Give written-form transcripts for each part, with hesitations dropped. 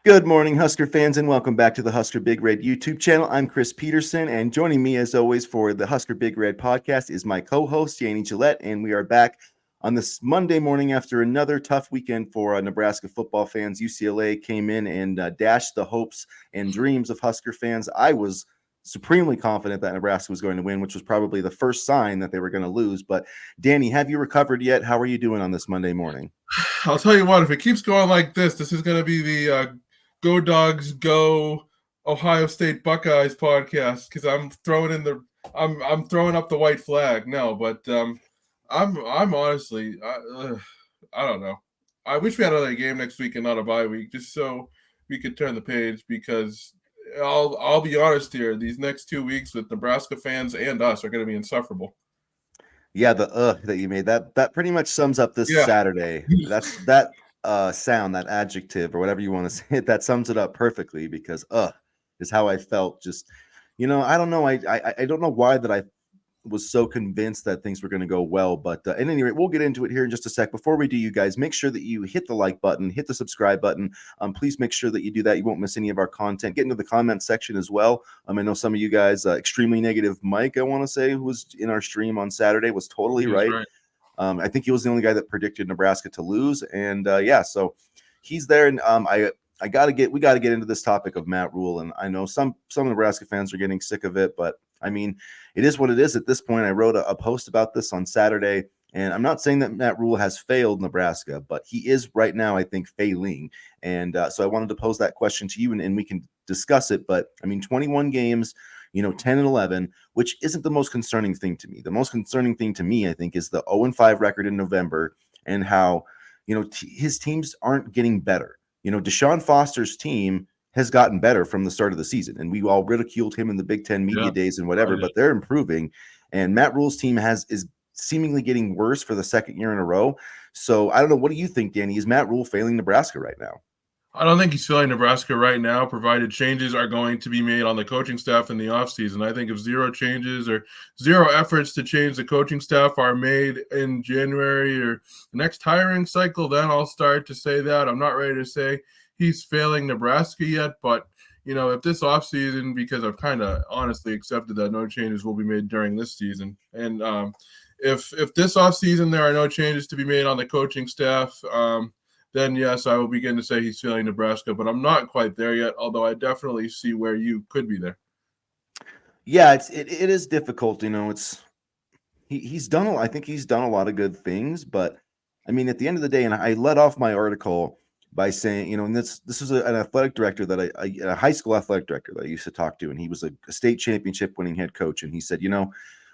Good morning, Husker fans, and welcome back to the Husker Big Red YouTube channel. I'm Chris Peterson, and joining me, as always, for the Husker Big Red podcast is my co-host, Yanni Gillette, and we are back on this Monday morning after another tough weekend for Nebraska football fans. UCLA came in and dashed the hopes and dreams of Husker fans. I was supremely confident that Nebraska was going to win, which was probably the first sign that they were going to lose. But, Danny, have you recovered yet? How are you doing on this Monday morning? I'll tell you what, if it keeps going like this is going to be the Go Dogs Go Ohio State Buckeyes podcast because I'm throwing up the white flag. No, but I'm honestly I don't know. I wish we had another game next week and not a bye week, just so we could turn the page. Because I'll be honest here, these next 2 weeks with Nebraska fans and us are going to be insufferable. Yeah, the that you made that pretty much sums up this Yeah. Saturday. That's that sound, that adjective or whatever you want to say. That sums it up perfectly because is how I felt. Just I don't know. I don't know why that I was so convinced that things were going to go well. But at any rate, we'll get into it here in just a sec. Before we do, you guys, make sure that you hit the like button, hit the subscribe button. Please make sure that you do that. You won't miss any of our content. Get into the comment section as well. I know some of you guys, extremely negative Mike, I want to say, who was in our stream on Saturday, was totally right. I think he was the only guy that predicted Nebraska to lose. And so he's there. And we got to get into this topic of Matt Rhule. And I know some Nebraska fans are getting sick of it, but I mean, it is what it is at this point. I wrote a post about this on Saturday, and I'm not saying that Matt Rhule has failed Nebraska, but he is right now, I think, failing. And so I wanted to pose that question to you, and we can discuss it. But I mean, 21 games, 10 and 11, which isn't the most concerning thing to me. The most concerning thing to me, I think, is the 0-5 record in November and how, his teams aren't getting better. Deshaun Foster's team has gotten better from the start of the season. And we all ridiculed him in the Big Ten media days and whatever, but they're improving. And Matt Rhule's team is seemingly getting worse for the second year in a row. So I don't know. What do you think, Danny? Is Matt Rhule failing Nebraska right now? I don't think he's failing Nebraska right now, provided changes are going to be made on the coaching staff in the offseason. I think if zero changes or zero efforts to change the coaching staff are made in January or the next hiring cycle, then I'll start to say that. I'm not ready to say he's failing Nebraska yet, but if this offseason, because I've kind of honestly accepted that no changes will be made during this season. And if this offseason there are no changes to be made on the coaching staff, then yes, I will begin to say he's failing Nebraska, but I'm not quite there yet, although I definitely see where you could be there. Yeah, it is difficult. He's done I think he's done a lot of good things, but I mean, at the end of the day, and I led off my article by saying, and this was an athletic director that a high school athletic director that I used to talk to, and he was a state championship winning head coach, and he said,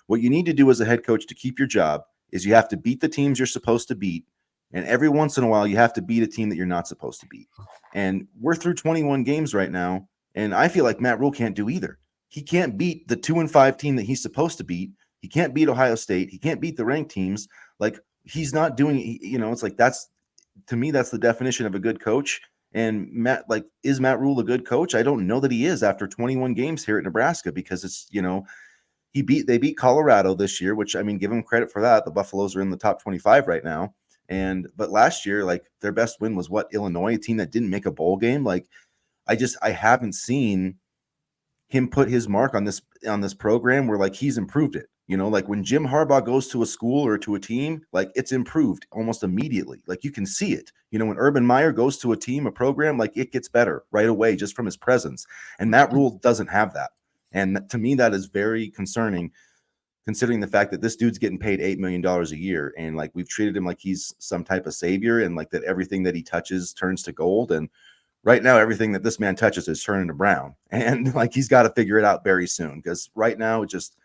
what you need to do as a head coach to keep your job is you have to beat the teams you're supposed to beat, and every once in a while you have to beat a team that you're not supposed to beat. And we're through 21 games right now, and I feel like Matt Rhule can't do either. He can't beat the 2-5 team that he's supposed to beat. He can't beat Ohio State. He can't beat the ranked teams. Like, he's not doing, it's like to me, that's the definition of a good coach. And is Matt Rhule a good coach? I don't know that he is after 21 games here at Nebraska, because it's, they beat Colorado this year, which, I mean, give him credit for that. The Buffaloes are in the top 25 right now. But last year, like, their best win was Illinois, a team that didn't make a bowl game. Like, I haven't seen him put his mark on this program where, like, he's improved it. Like, when Jim Harbaugh goes to a school or to a team, like, it's improved almost immediately. Like, you can see it. When Urban Meyer goes to a team, a program, like, it gets better right away just from his presence. And Matt Rhule doesn't have that. And to me, that is very concerning, considering the fact that this dude's getting paid $8 million a year. And, like, we've treated him like he's some type of savior, and, like, that everything that he touches turns to gold. And right now, everything that this man touches is turning to brown. And, like, he's got to figure it out very soon, because right now, just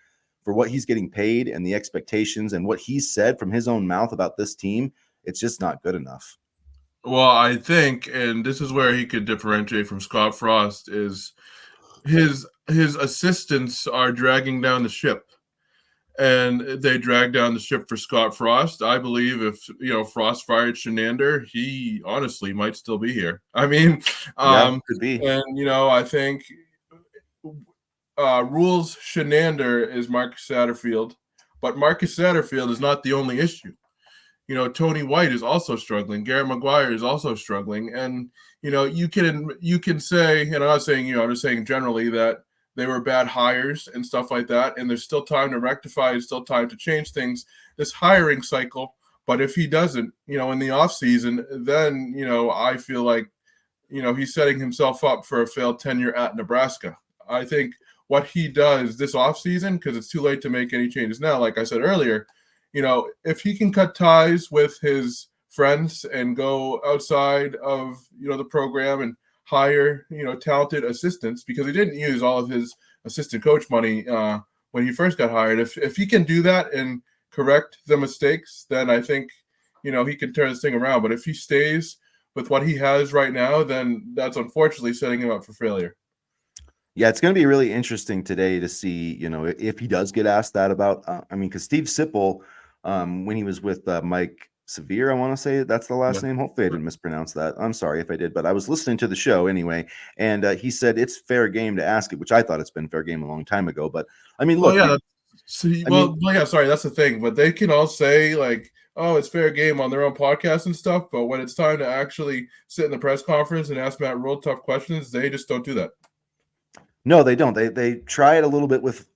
for what he's getting paid and the expectations and what he's said from his own mouth about this team, it's just not good enough. Well, I think, and this is where he could differentiate from Scott Frost, is his assistants are dragging down the ship. And they drag down the ship for Scott Frost. I believe if Frost fired Shenander, he honestly might still be here. I mean, Could be. And I think Rhule's Shenander is Marcus Satterfield, but Marcus Satterfield is not the only issue. Tony White is also struggling. Garrett McGuire is also struggling. And, you can say, and I'm not saying, I'm just saying generally that they were bad hires and stuff like that. And there's still time to rectify, there's still time to change things, this hiring cycle. But if he doesn't, in the offseason, then, I feel like, he's setting himself up for a failed tenure at Nebraska. I think what he does this offseason, because it's too late to make any changes now, like I said earlier, if he can cut ties with his friends and go outside of, the program and hire, talented assistants, because he didn't use all of his assistant coach money when he first got hired. If he can do that and correct the mistakes, then I think, he can turn this thing around. But if he stays with what he has right now, then that's unfortunately setting him up for failure. Yeah, it's going to be really interesting today to see, if he does get asked that about, because Steve Sipple, when he was with Mike Severe, I want to say that's the last name. Hopefully I didn't mispronounce that. I'm sorry if I did, but I was listening to the show anyway. And he said it's fair game to ask it, which I thought it's been fair game a long time ago. But I mean, look, sorry, that's the thing. But they can all say like, oh, it's fair game on their own podcast and stuff. But when it's time to actually sit in the press conference and ask Matt Rhule tough questions, they just don't do that. No, they don't. They try it a little bit with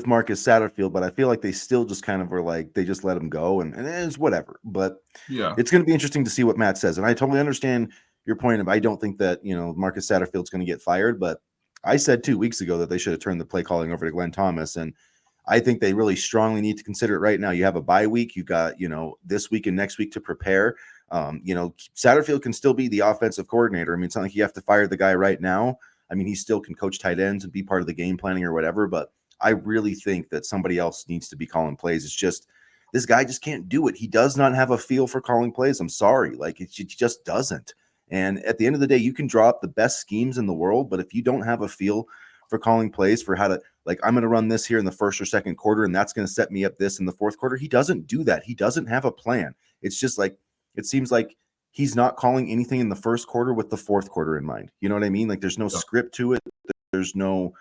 Marcus Satterfield, but I feel like they still just kind of were like they just let him go and it's whatever. But yeah, it's going to be interesting to see what Matt says. And I totally understand your point of I don't think that Marcus Satterfield's going to get fired, but I said 2 weeks ago that they should have turned the play calling over to Glenn Thomas, and I think they really strongly need to consider it right now. You have a bye week, you got this week and next week to prepare. Satterfield can still be the offensive coordinator. I mean, it's not like you have to fire the guy right now. I mean, he still can coach tight ends and be part of the game planning or whatever, but I really think that somebody else needs to be calling plays. It's just this guy just can't do it. He does not have a feel for calling plays. I'm sorry. Like he just doesn't. And at the end of the day, you can draw up the best schemes in the world, but if you don't have a feel for calling plays for how to, like, I'm going to run this here in the first or second quarter, and that's going to set me up this in the fourth quarter. He doesn't do that. He doesn't have a plan. It's just like, it seems like he's not calling anything in the first quarter with the fourth quarter in mind. You know what I mean? Like there's no script to it. There's no,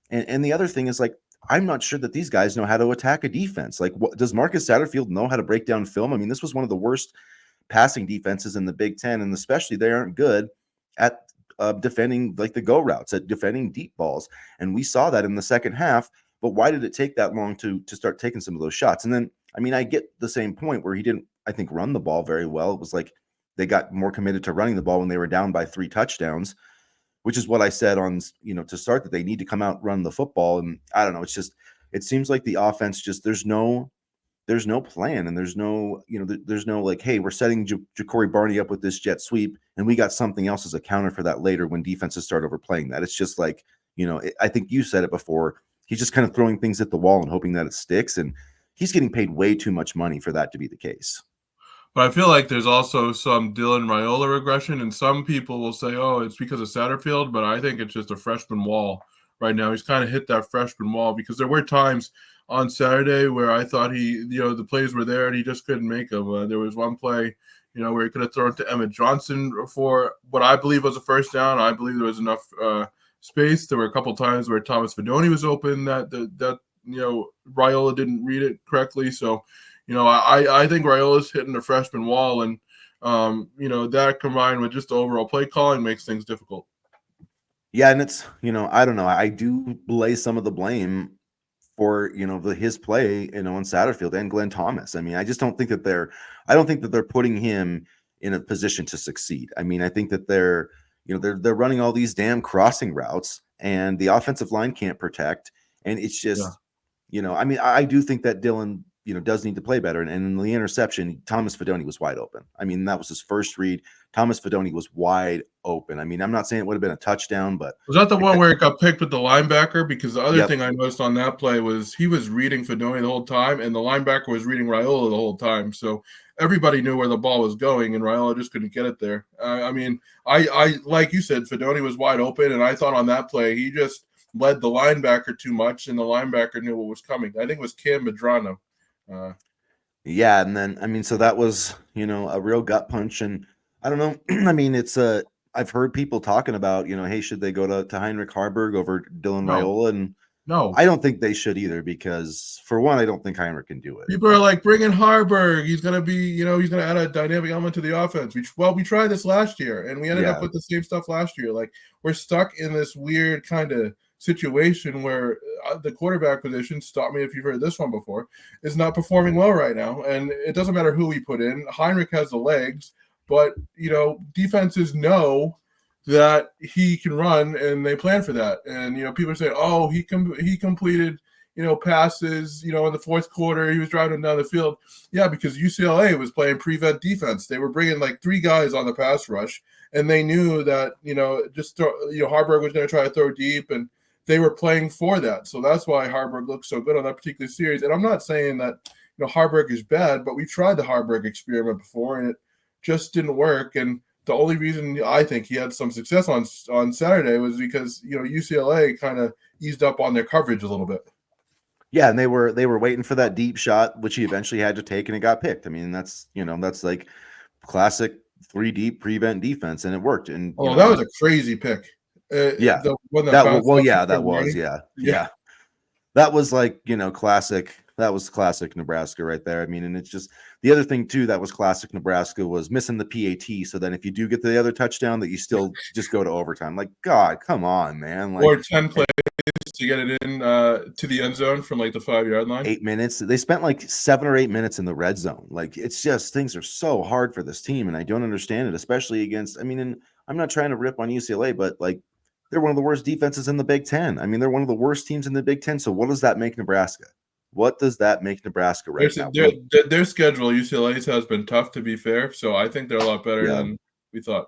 and the other thing is like, I'm not sure that these guys know how to attack a defense. Like, what does Marcus Satterfield know how to break down film? I mean, this was one of the worst passing defenses in the Big Ten, and especially they aren't good at defending like the go routes, at defending deep balls. And we saw that in the second half. But why did it take that long to start taking some of those shots? And then, I mean, I get the same point where he didn't, I think, run the ball very well. It was like they got more committed to running the ball when they were down by 3 touchdowns, which is what I said on, to start, that they need to come out, run the football. And I don't know, it's just, it seems like the offense just, there's no plan, and there's no, there's no like, hey, we're setting Ja'Cory Barney up with this jet sweep, and we got something else as a counter for that later when defenses start overplaying that. It's just like, I think you said it before. He's just kind of throwing things at the wall and hoping that it sticks, and he's getting paid way too much money for that to be the case. But I feel like there's also some Dylan Raiola regression, and some people will say, oh, it's because of Satterfield, but I think it's just a freshman wall right now. He's kind of hit that freshman wall, because there were times on Saturday where I thought the plays were there and he just couldn't make them. There was one play, where he could have thrown to Emmett Johnson for what I believe was a first down. I believe there was enough space. There were a couple times where Thomas Fedoni was open that Raiola didn't read it correctly. So, I think Raiola's hitting the freshman wall, and that combined with just the overall play calling makes things difficult. Yeah, and it's, I don't know. I do lay some of the blame for his play, on Satterfield and Glenn Thomas. I mean, I just don't think that they're putting him in a position to succeed. I mean, I think that they're running all these damn crossing routes, and the offensive line can't protect, and it's just, I mean, I do think that Dylan does need to play better. And in the interception, Thomas Fedoni was wide open. I mean, that was his first read. Thomas Fedoni was wide open. I mean, I'm not saying it would have been a touchdown, but was that the one where it got picked with the linebacker? Because the other thing I noticed on that play was he was reading Fedoni the whole time, and the linebacker was reading Raiola the whole time. So everybody knew where the ball was going, and Raiola just couldn't get it there. I mean, I like you said, Fedoni was wide open, and I thought on that play he just led the linebacker too much, and the linebacker knew what was coming. I think it was Cam Medrano. Yeah, and then I mean, so that was a real gut punch, and I don't know. I mean, it's I've heard people talking about hey, should they go to Heinrich Harburg over Dylan Raiola, and No. I don't think they should either because, for one, I don't think Heinrich can do it. People are like, bring in Harburg. He's going to be, he's going to add a dynamic element to the offense. We tried this last year, and we ended up with the same stuff last year. Like, we're stuck in this weird kind of situation where the quarterback position, stop me if you've heard this one before, is not performing well right now. And it doesn't matter who we put in. Heinrich has the legs, but, defenses know that he can run, and they plan for that. And, people say, oh, he completed – passes, in the fourth quarter, he was driving down the field. Yeah, because UCLA was playing prevent defense. They were bringing like 3 guys on the pass rush, and they knew that, Harburg was going to try to throw deep, and they were playing for that. So that's why Harburg looked so good on that particular series. And I'm not saying that, Harburg is bad, but we tried the Harburg experiment before, and it just didn't work. And the only reason I think he had some success on Saturday was because, UCLA kind of eased up on their coverage a little bit. Yeah, and they were waiting for that deep shot, which he eventually had to take, and it got picked. I mean, that's like classic 3 deep prevent defense, and it worked. And that was a crazy pick. Yeah, the one that was yeah. That was like classic. That was classic Nebraska right there. I mean, and it's just the other thing too that was classic Nebraska was missing the PAT. So then if you do get the other touchdown, that you still just go to overtime. Like, God, come on, man! Like, or 10 plays to get it in to the end zone from like the 5-yard line. 8 minutes. They spent like 7 or 8 minutes in the red zone. Like, it's just things are so hard for this team, and I don't understand it, especially against. I mean, and I'm not trying to rip on UCLA, but like they're one of the worst defenses in the Big Ten. I mean, they're one of the worst teams in the Big Ten. So what does that make Nebraska? What does that make Nebraska right now? Their schedule, UCLA's, has been tough, to be fair. So I think they're a lot better than we thought.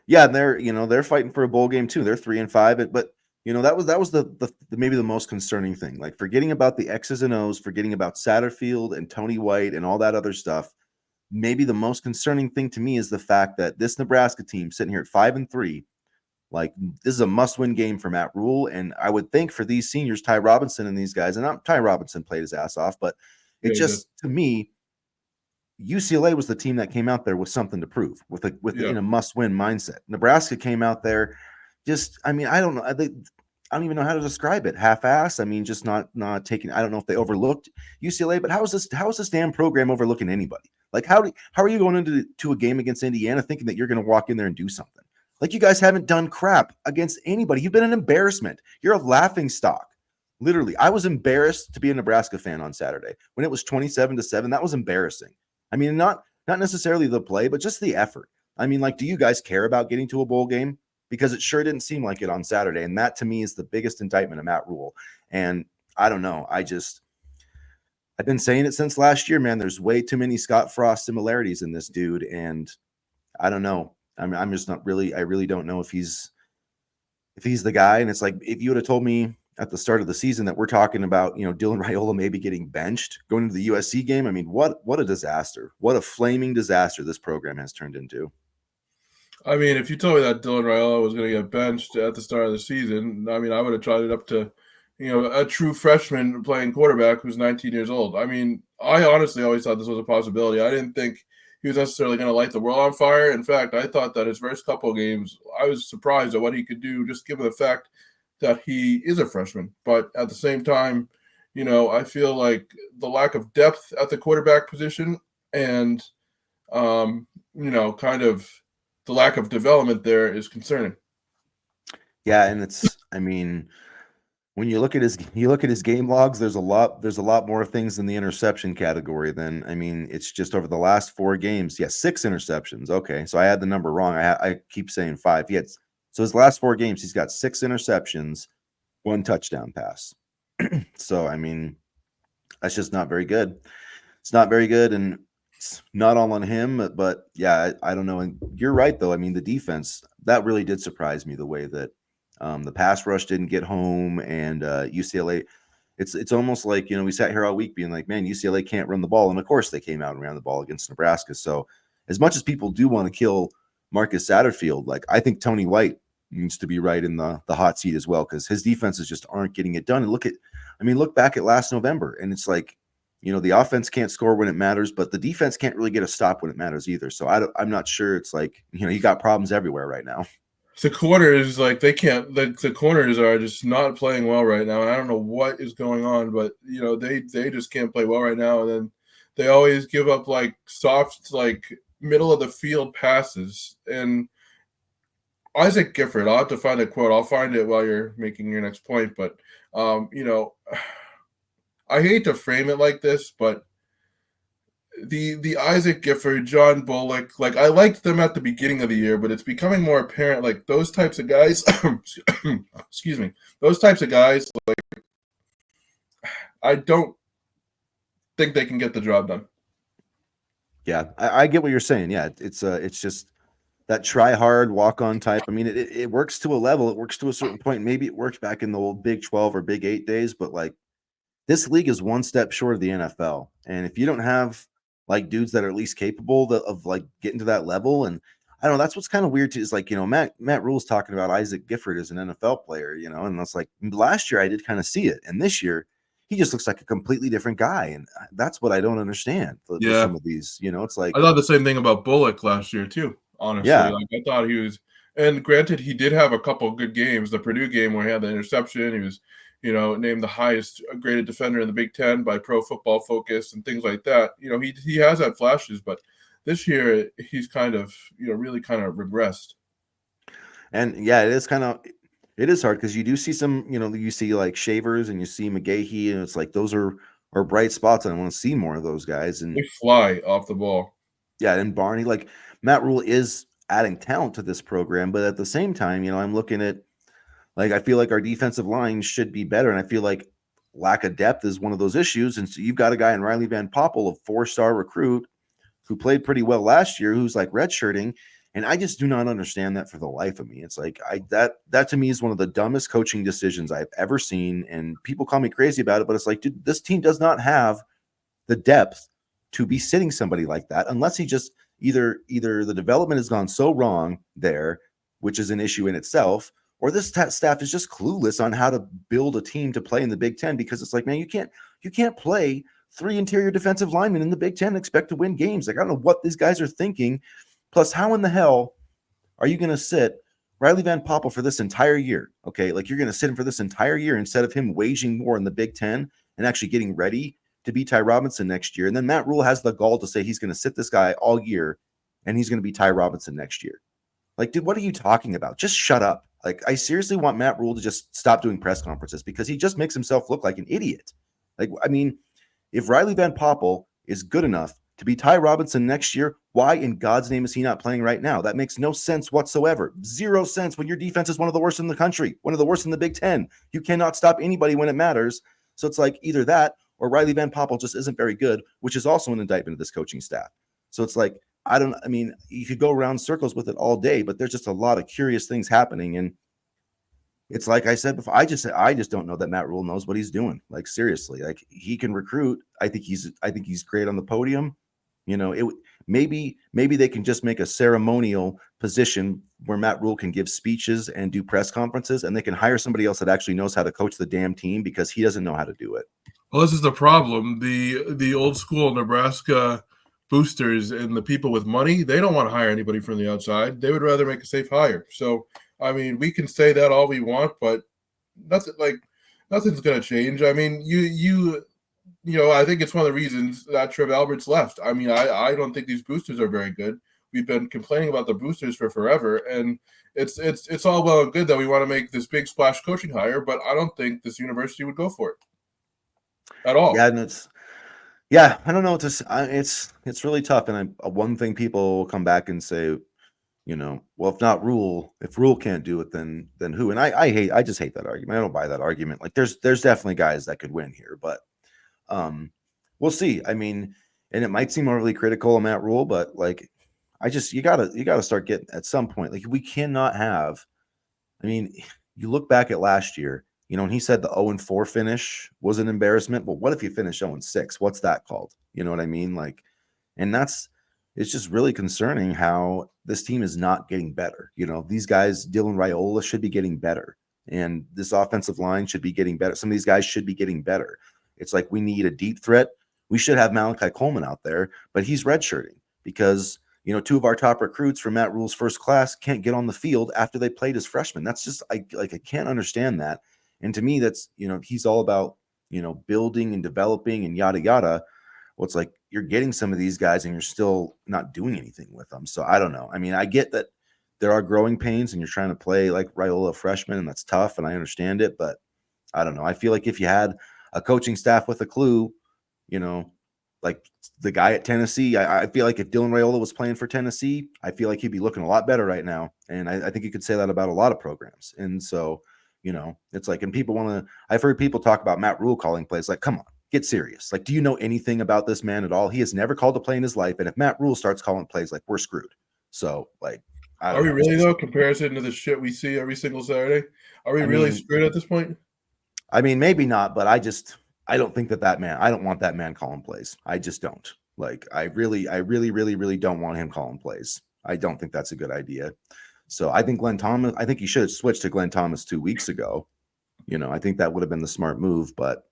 Yeah, and they're fighting for a bowl game too. They're 3-5, but that was the maybe the most concerning thing. Like, forgetting about the X's and O's, forgetting about Satterfield and Tony White and all that other stuff. Maybe the most concerning thing to me is the fact that this Nebraska team sitting here at 5-3, like, this is a must-win game for Matt Rhule, and I would think for these seniors, Ty Robinson and these guys, and Ty Robinson played his ass off, but to me, UCLA was the team that came out there with something to prove, in a must-win mindset. Nebraska came out there I don't know. I don't even know how to describe it. Half-ass. I mean, just not taking. I don't know if they overlooked UCLA, but how is this damn program overlooking anybody? Like, how are you going into a game against Indiana thinking that you're going to walk in there and do something? Like, you guys haven't done crap against anybody. You've been an embarrassment. You're a laughing stock. Literally, I was embarrassed to be a Nebraska fan on Saturday when it was 27-7. That was embarrassing. I mean, not necessarily the play, but just the effort. I mean, like, do you guys care about getting to a bowl game? Because it sure didn't seem like it on Saturday. And that, to me, is the biggest indictment of Matt Rhule. And I don't know. I've been saying it since last year, man. There's way too many Scott Frost similarities in this dude. And I don't know. I'm just not really, I really don't know if he's the guy. And it's like, if you would have told me at the start of the season that we're talking about, Dylan Raiola maybe getting benched going into the USC game. I mean, what a disaster. What a flaming disaster this program has turned into. I mean, if you told me that Dylan Raiola was going to get benched at the start of the season, I mean, I would have tried it up to, a true freshman playing quarterback who's 19 years old. I mean, I honestly always thought this was a possibility. I didn't think he was necessarily going to light the world on fire. In fact, I thought that his first couple of games, I was surprised at what he could do, just given the fact that he is a freshman. But at the same time, I feel like the lack of depth at the quarterback position and, kind of the lack of development there is concerning. Yeah, and when you look at his game logs, there's a lot more things in the interception category than, it's just over the last 4 games. 6 interceptions. Okay, so I had the number wrong. I keep saying 5. So his last 4 games, he's got 6 interceptions, 1 touchdown pass. So that's just not very good. It's not very good, and it's not all on him. But yeah, I don't know. And you're right, though. The defense, that really did surprise me, the way that the pass rush didn't get home, and UCLA. It's almost like, we sat here all week being like, man, UCLA can't run the ball, and of course they came out and ran the ball against Nebraska. So as much as people do want to kill Marcus Satterfield, like, I think Tony White needs to be right in the hot seat as well, because his defenses just aren't getting it done. And look back at last November, and it's like, the offense can't score when it matters, but the defense can't really get a stop when it matters either. So I'm not sure. It's like, you got problems everywhere right now. the corners, like they can't. The corners are just not playing well right now, and I don't know what is going on, but they just can't play well right now. And then they always give up like soft, like middle of the field passes. And Isaac Gifford, I'll have to find a quote. I'll find it while you're making your next point. But I hate to frame it like this, but the Isaac Gifford, John Bullock, like I liked them at the beginning of the year, but it's becoming more apparent like those types of guys excuse me, those types of guys, like I don't think they can get the job done. Yeah, I get what you're saying. Yeah, it's just that try hard, walk on type. I mean, it works to a level, it works to a certain point. Maybe it worked back in the old Big 12 or Big 8 days, but like this league is one step short of the NFL. And if you don't have like dudes that are at least capable of like getting to that level, and I don't know, that's what's kind of weird too, is like, Matt Rule's talking about Isaac Gifford as an NFL player, and that's like last year I did kind of see it. And this year he just looks like a completely different guy. And that's what I don't understand with Yeah, some of these, it's like, I thought the same thing about Bullock last year too. Honestly, yeah, like I thought he was, and granted, he did have a couple good games. The Purdue game where he had the interception, he was, named the highest graded defender in the Big Ten by Pro Football Focus and things like that. He has had flashes, but this year he's kind of really kind of regressed. and yeah, it is hard because you do see some, you see like Shavers and you see McGahee, and it's like those are bright spots, and I want to see more of those guys. They And fly off the ball. yeah, and Barney, like Matt Rule is adding talent to this program, but at the same time, I'm looking at like I feel like our defensive line should be better, and I feel like lack of depth is one of those issues. And so you've got a guy in Riley Van Poppel, a 4-star recruit who played pretty well last year, who's like redshirting. And I just do not understand that for the life of me. It's like that to me is one of the dumbest coaching decisions I've ever seen. And people call me crazy about it, but it's like, dude, this team does not have the depth to be sitting somebody like that unless he just either the development has gone so wrong there, which is an issue in itself, or this staff is just clueless on how to build a team to play in the Big Ten, because it's like, man, you can't play 3 interior defensive linemen in the Big Ten and expect to win games. Like, I don't know what these guys are thinking. Plus, how in the hell are you going to sit Riley Van Poppel for this entire year? Okay, like you're going to sit him for this entire year instead of him waging more in the Big Ten and actually getting ready to be Ty Robinson next year. And then Matt Rhule has the gall to say he's going to sit this guy all year and he's going to be Ty Robinson next year. Like, dude, what are you talking about? Just shut up. Like, I seriously want Matt Rhule to just stop doing press conferences because he just makes himself look like an idiot. Like, I mean, if Riley Van Poppel is good enough to be Ty Robinson next year, why in God's name is he not playing right now? That makes no sense whatsoever. Zero sense when your defense is one of the worst in the country, one of the worst in the Big Ten. You cannot stop anybody when it matters. So it's like either that or Riley Van Poppel just isn't very good, which is also an indictment of this coaching staff. So it's like, I mean, you could go around circles with it all day, but there's just a lot of curious things happening. And it's like I said before, I just don't know that Matt Rhule knows what he's doing. Like, seriously, like he can recruit. I think he's great on the podium. Maybe they can just make a ceremonial position where Matt Rhule can give speeches and do press conferences, and they can hire somebody else that actually knows how to coach the damn team, because he doesn't know how to do it. Well, this is the problem. The old school Nebraska boosters and the people with money, they don't want to hire anybody from the outside. They would rather make a safe hire. So, I mean, we can say that all we want, but nothing's going to change. I mean, I think it's one of the reasons that Trev Alberts left. I mean, I don't think these boosters are very good. We've been complaining about the boosters for forever, and it's all well and good that we want to make this big splash coaching hire, but I don't think this university would go for it at all. Yeah, and I don't know. It's really tough. And one thing people will come back and say, well, if Rhule can't do it, then who? And I just hate that argument. I don't buy that argument. Like, there's definitely guys that could win here, but we'll see. I mean, and it might seem overly critical of Matt Rhule, but like, you gotta start getting at some point. Like, we cannot have. I mean, you look back at last year, and he said the 0-4 finish was an embarrassment. But what if you finish 0-6? What's that called? You know what I mean? Like, and it's just really concerning how this team is not getting better. These guys, Dylan Raiola should be getting better, and this offensive line should be getting better. Some of these guys should be getting better. It's like we need a deep threat. We should have Malachi Coleman out there, but he's redshirting because two of our top recruits from Matt Rhule's first class can't get on the field after they played as freshmen. That's just I can't understand that. And to me, that's he's all about building and developing and yada yada. Well, it's like you're getting some of these guys and you're still not doing anything with them. So I don't know. I mean, I get that there are growing pains and you're trying to play like Rhule freshman, and that's tough, and I understand it, but I don't know. I feel like if you had a coaching staff with a clue, like the guy at Tennessee, I feel like if Dylan Raiola was playing for Tennessee, I feel like he'd be looking a lot better right now. And I think you could say that about a lot of programs. And so, it's like, and people I've heard people talk about Matt Rhule calling plays. Like, come on, get serious. Like, do you know anything about this man at all? He has never called a play in his life. And if Matt Rhule starts calling plays, like, we're screwed. So, like, I don't Are we know. really, though, comparison to the shit we see every single Saturday? Are we really screwed at this point? I mean, maybe not, but I don't think that man, I don't want that man calling plays. I just don't. Like, I really, really don't want him calling plays. I don't think that's a good idea. So I think I think he should have switched to Glenn Thomas 2 weeks ago. I think that would have been the smart move, but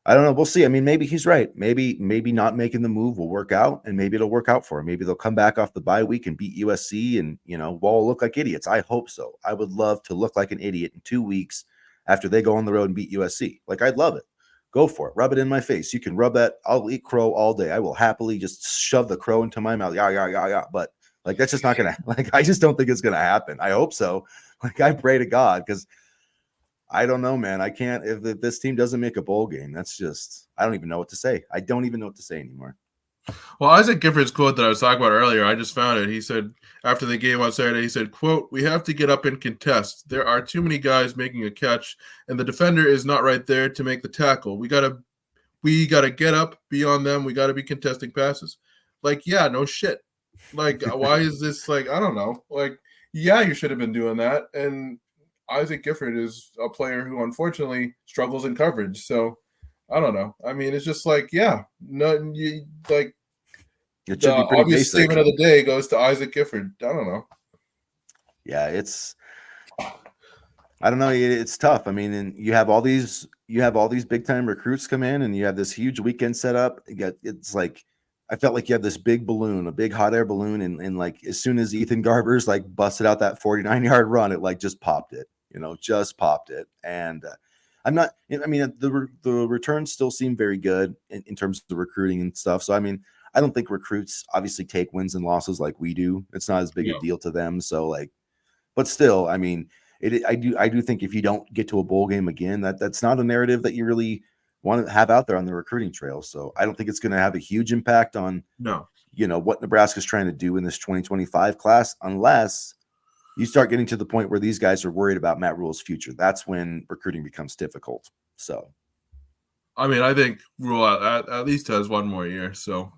I don't know. We'll see. I mean, maybe he's right. Maybe not making the move will work out, and maybe it'll work out for him. Maybe they'll come back off the bye week and beat USC, and we'll look like idiots. I hope so. I would love to look like an idiot in 2 weeks after they go on the road and beat USC. Like, I'd love it. Go for it. Rub it in my face. You can rub that. I'll eat crow all day. I will happily just shove the crow into my mouth. Yeah. But like, that's just not gonna. Like, I just don't think it's gonna happen. I hope so. Like, I pray to God, because I don't know, man. I can't, if this team doesn't make a bowl game, that's just, I don't even know what to say. I don't even know what to say anymore. Well, Isaac Gifford's quote that I was talking about earlier, I just found it. He said, after the game on Saturday, he said, quote, "We have to get up and contest. There are too many guys making a catch, and the defender is not right there to make the tackle. We gotta get up, be on them. We gotta be contesting passes." Like, yeah, no shit. Like, why is this, like, I don't know. Like, yeah, you should have been doing that. And Isaac Gifford is a player who unfortunately struggles in coverage. So I don't know. I mean, it's just like, yeah, no, like, it the should be pretty obvious basic. statement of the day goes to Isaac Gifford. I don't know. Yeah, I don't know. It's tough. I mean, and you have all these big time recruits come in, and you have this huge weekend set up. It's like, I felt like you had this big balloon, a big hot air balloon, and like as soon as Ethan Garber's like busted out that 49-yard run, it like just popped it. Just popped it. And I'm not. I mean, the returns still seem very good in terms of the recruiting and stuff. So I mean, I don't think recruits obviously take wins and losses like we do. It's not as big a deal to them. So like, but still, I mean, I do think if you don't get to a bowl game again, that's not a narrative that you really want to have out there on the recruiting trail. So I don't think it's going to have a huge impact on what Nebraska's trying to do in this 2025 class, unless you start getting to the point where these guys are worried about Matt Rhule's future. That's when recruiting becomes difficult. So, I mean, I think Rhule at least has one more year. So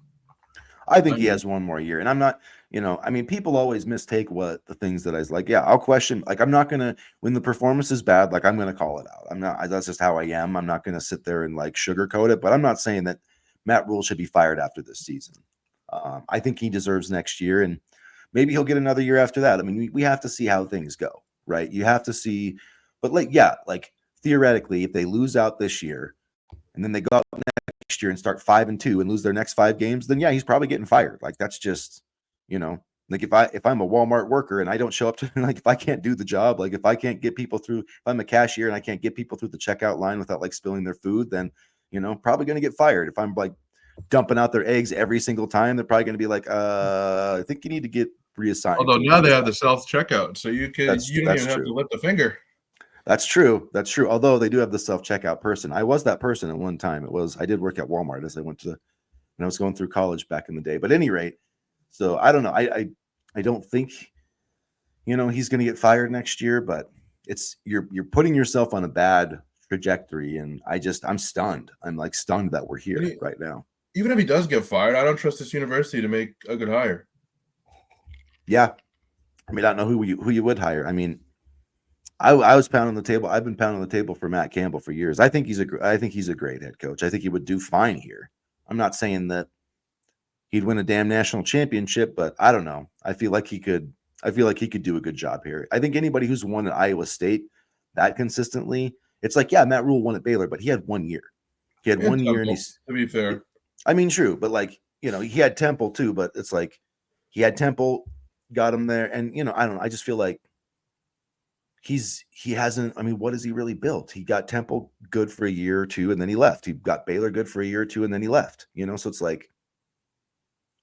I think he has one more year. And I'm not, I mean, people always mistake what the things that I was like, yeah, I'll question. Like, I'm not going to, when the performance is bad, like, I'm going to call it out. That's just how I am. I'm not going to sit there and like sugarcoat it, but I'm not saying that Matt Rhule should be fired after this season. I think he deserves next year, and maybe he'll get another year after that. I mean, we have to see how things go, right? You have to see, but like theoretically, if they lose out this year and then they go out next year and start 5-2 and lose their next 5 games, then yeah, he's probably getting fired. Like, that's just, like if I'm a Walmart worker and I don't show up to, like, if I can't do the job, like if I can't get people through, if I'm a cashier and I can't get people through the checkout line without like spilling their food, then probably going to get fired. If I'm like dumping out their eggs every single time, they're probably going to be like, I think you need to get reassigned. Although now they have the self checkout, so you don't even have to lift a finger. That's true. Although they do have the self checkout person. I was that person at one time. I did work at Walmart as I was going through college back in the day. But at any rate, so I don't know. I don't think he's going to get fired next year, but you're putting yourself on a bad trajectory, and I'm stunned. I'm like stunned that we're here right now. Even if he does get fired, I don't trust this university to make a good hire. Yeah. I mean, I don't know who you would hire. I mean, I was pounding the table. I've been pounding the table for Matt Campbell for years. I think he's a great head coach. I think he would do fine here. I'm not saying that he'd win a damn national championship, but I don't know. I feel like he could do a good job here. I think anybody who's won at Iowa State that consistently, it's like, yeah, Matt Rhule won at Baylor, but he had 1 year. He had 1 year, and he's, to be fair. I mean, true, but like, he had Temple too, but it's like, he had Temple, got him there, and I don't know. I just feel like he hasn't. I mean, what has he really built? He got Temple good for a year or two, and then he left. He got Baylor good for a year or two, and then he left. So it's like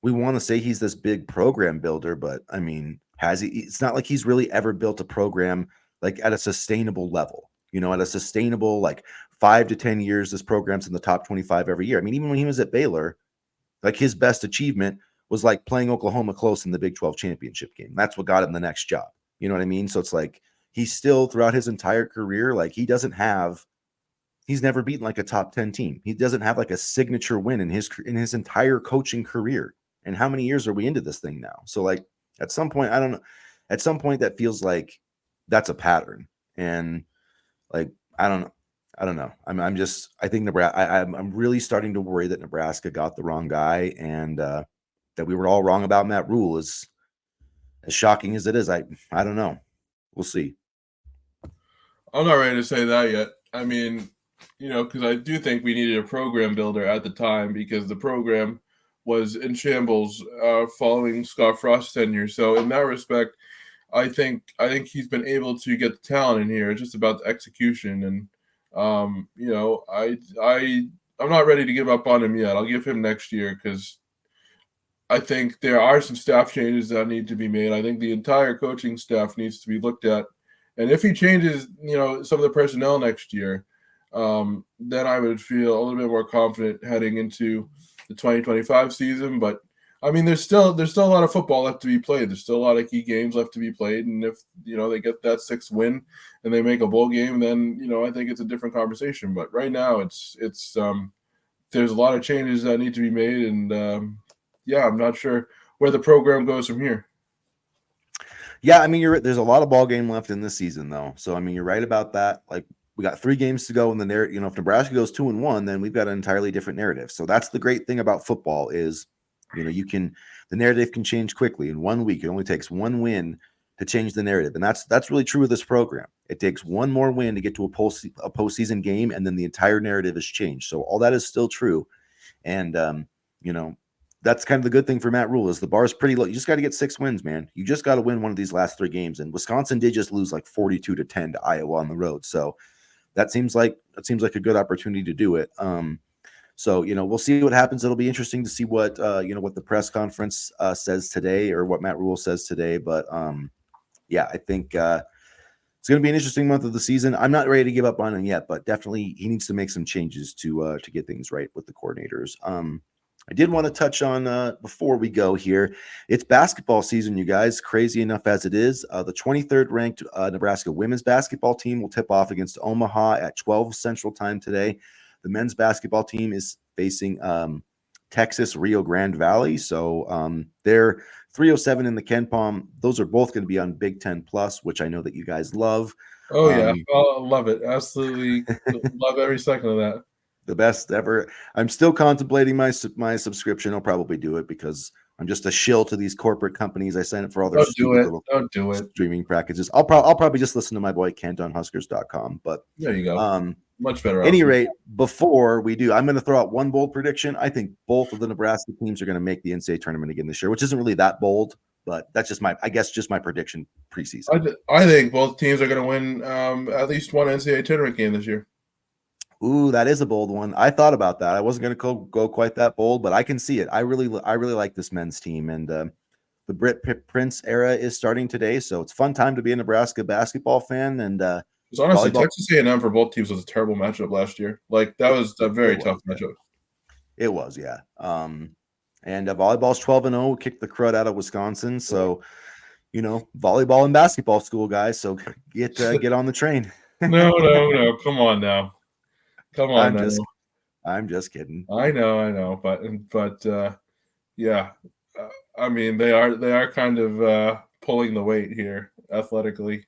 we want to say he's this big program builder, but I mean, has he? It's not like he's really ever built a program like at a sustainable level. At a sustainable, like 5 to 10 years, this program's in the top 25 every year. I mean, even when he was at Baylor, like his best achievement was like playing Oklahoma close in the Big 12 championship game. That's what got him the next job. You know what I mean? So it's like he's still throughout his entire career, like he's never beaten like a top 10 team. He doesn't have like a signature win in his entire coaching career. And how many years are we into this thing now? So like at some point, I don't know. At some point that feels like that's a pattern. And like, I don't know. I think Nebraska, I'm really starting to worry that Nebraska got the wrong guy, and that we were all wrong about Matt Rhule. As shocking as it is, I don't know. We'll see. I'm not ready to say that yet. I mean, because I do think we needed a program builder at the time because the program was in shambles following Scott Frost's tenure. So in that respect, I think he's been able to get the talent in here. It's just about the execution, and I'm not ready to give up on him yet. I'll give him next year because I think there are some staff changes that need to be made. I think the entire coaching staff needs to be looked at, and if he changes, some of the personnel next year, then I would feel a little bit more confident heading into the 2025 season. But I mean, there's still a lot of football left to be played. There's still a lot of key games left to be played, and if they get that 6th win and they make a bowl game, then I think it's a different conversation. But right now, it's there's a lot of changes that need to be made, and I'm not sure where the program goes from here. Yeah, I mean, there's a lot of ball game left in this season, though. So I mean, you're right about that. Like we got 3 games to go in the narrative. If Nebraska goes 2-1, then we've got an entirely different narrative. So that's the great thing about football is, the narrative can change quickly in 1 week. It only takes 1 win to change the narrative, and that's really true of this program. It takes 1 more win to get to a postseason game, and then the entire narrative has changed. So all that is still true, and that's kind of the good thing for Matt Rhule is the bar is pretty low. You just got to get 6 wins, man. You just got to win one of these last 3 games. And Wisconsin did just lose like 42-10 to Iowa on the road. So that seems like a good opportunity to do it. So we'll see what happens. It'll be interesting to see what what the press conference says today or what Matt Rhule says today. But I think it's going to be an interesting month of the season. I'm not ready to give up on him yet, but definitely he needs to make some changes to get things right with the coordinators. I did want to touch on before we go here. It's basketball season, you guys. Crazy enough as it is, the 23rd ranked Nebraska women's basketball team will tip off against Omaha at 12 Central Time today. The men's basketball team is facing Texas Rio Grande Valley. So they're 307 in the Ken Palm. Those are both going to be on Big Ten Plus, which I know that you guys love. Oh yeah, I love it. Absolutely love every second of that. The best ever. I'm still contemplating my subscription. I'll probably do it because I'm just a shill to these corporate companies. I sign up for all their stupid little streaming packages. I'll probably just listen to my boy Kent on Huskers.com. But there you go. Much better. At any rate, before we do, I'm going to throw out one bold prediction. I think both of the Nebraska teams are going to make the NCAA tournament again this year, which isn't really that bold, but that's just my prediction preseason. I think both teams are going to win at least one NCAA tournament game this year. Ooh, that is a bold one. I thought about that. I wasn't going to go quite that bold, but I can see it. I really like this men's team, and the Britt Prince era is starting today, so it's a fun time to be a Nebraska basketball fan. And it's honestly Texas A&M for both teams was a terrible matchup last year. Like that was a very tough matchup. It was, yeah. And volleyball's 12-0, kicked the crud out of Wisconsin. So, volleyball and basketball school, guys. So get on the train. No, come on now. Come on, I'm just kidding. I know, but yeah, I mean they are kind of pulling the weight here athletically,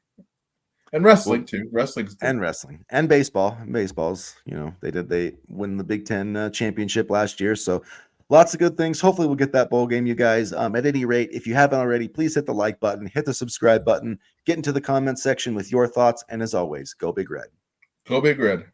and wrestling too. Wrestling and baseball. Baseball's they win the Big Ten championship last year, so lots of good things. Hopefully, we'll get that bowl game, you guys. At any rate, if you haven't already, please hit the like button, hit the subscribe button, get into the comment section with your thoughts, and as always, go Big Red. Go Big Red.